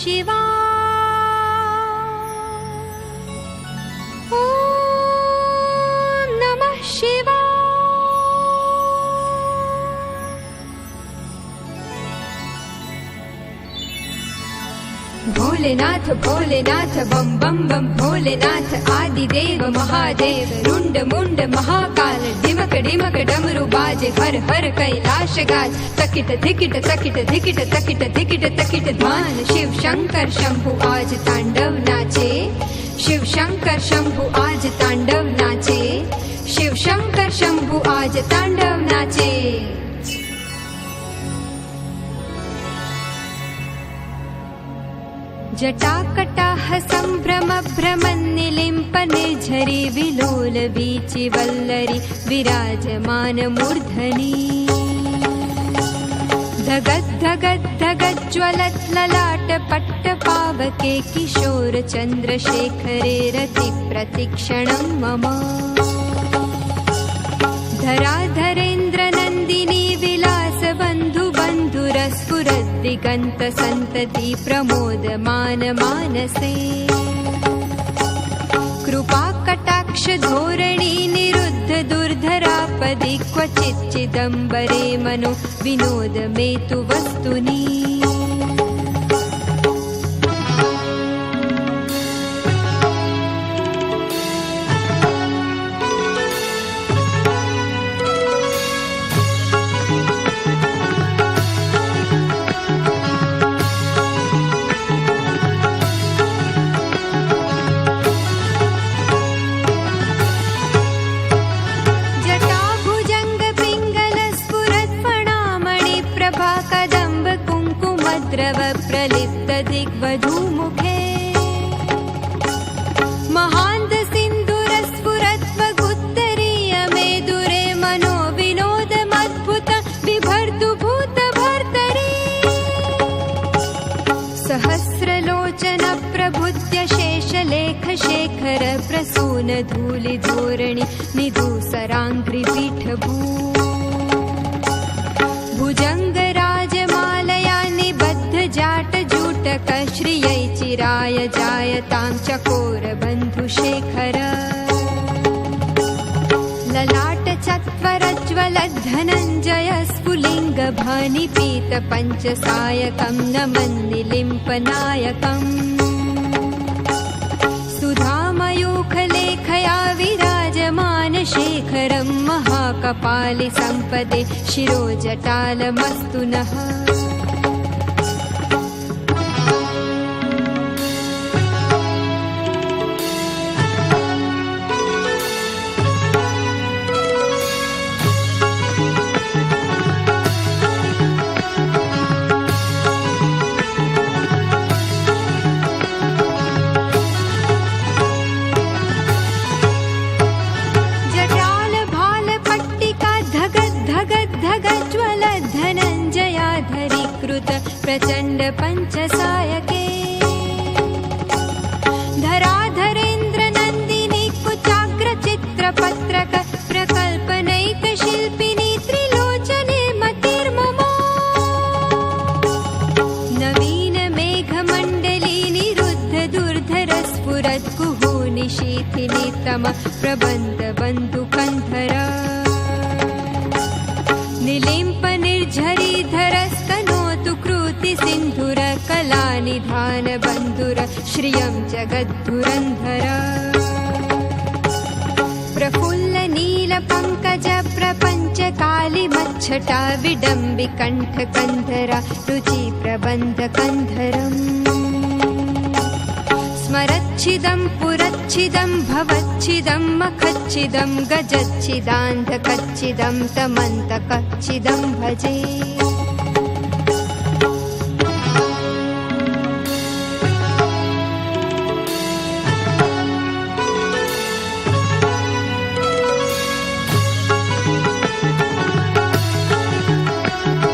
ॐ नमः शिवाय। भोलेनाथ भोलेनाथ बम बम बम भोलेनाथ आदिदेव महादेव रुंड मुंड महाकाल डिमक डिमक डमरू बाजे हर हर कैलाश गाज तकिट धिकिट तकिट धिकिट तकिट धिकिट तकिट ध्वान शिव शंकर शंभु आज तांडव नाचे। शिव शंकर शंभु आज तांडव नाचे। शिव शंकर शंभु आज तांडव नाचे। जटाकटाह संभ्रम भ्रमन्निलिम्प निर्झरी विलोल वीचि वल्लरी विराजमान मूर्धनि धगद् धगद् धगद् ज्वलत् ललाट पट्ट पावके किशोर चन्द्रशेखरे रति प्रतिक्षणं मम धराधरेन्द्र नन्दिनी विलास बन्धु बन्धुरस्फुरद्दिगन्त सन्तति प्रमोदमान मानसे कृपा कटाक्ष धोरणी निरुद्ध दुर्धरापदि क्वचित् चिदम्बरे मनो विनोद मे तु वस्तुनि प्रलिप्त दिग्वधूमुखे महान्त सिन्धुरस्फुरत्वगुत्तरीय मेदुरे मनो विनोदमद्भुत बिभर्तु भूतभर्तरी सहस्रलोचन प्रभुत्य शेषलेख शेखर प्रसून धूलि धोरणि निधूसराङ्घ्रि पीठभू भुजङ्ग जाट जूटक श्रियै चिराय जायतां चकोर बन्धुशेखर ललाट चत्वरज्वलद् धनञ्जय स्फुलिङ्ग भनिपीत पञ्चसायकं नमन्निलिम्पनायकम् सुधामयूखलेखया विराजमान शेखरं महाकपालि सम्पदे शिरोजटालमस्तु नः प्रचंड पंचसायके धराधरेन्द्र नंदिनी कुचाग्र चित्रपत्रक प्रकल्पनैक शिल्पिनी त्रिलोचने मतिर्मम नवीन मेघमण्डली निरुद्ध दुर्धर स्फुरत् कुहूनि शीथिनि तम प्रबन्ध बन्धुकन्धर निलिम्प निर्झरी धरस्तनोतु कृति सिन्धुर कलानिधान बन्धुर श्रियं जगद्धुरन्धर प्रफुल्ल नील पंकज प्रपञ्च काली मच्छटा विडम्बि कण्ठ कन्धर रुचि प्रबन्ध कन्धरम् स्मरच्छिदं पुरच्छिदं भवच्छिदं मखच्छिदं गजच्छिदान्धकच्छिदं तमन्तकच्छिदं भजे।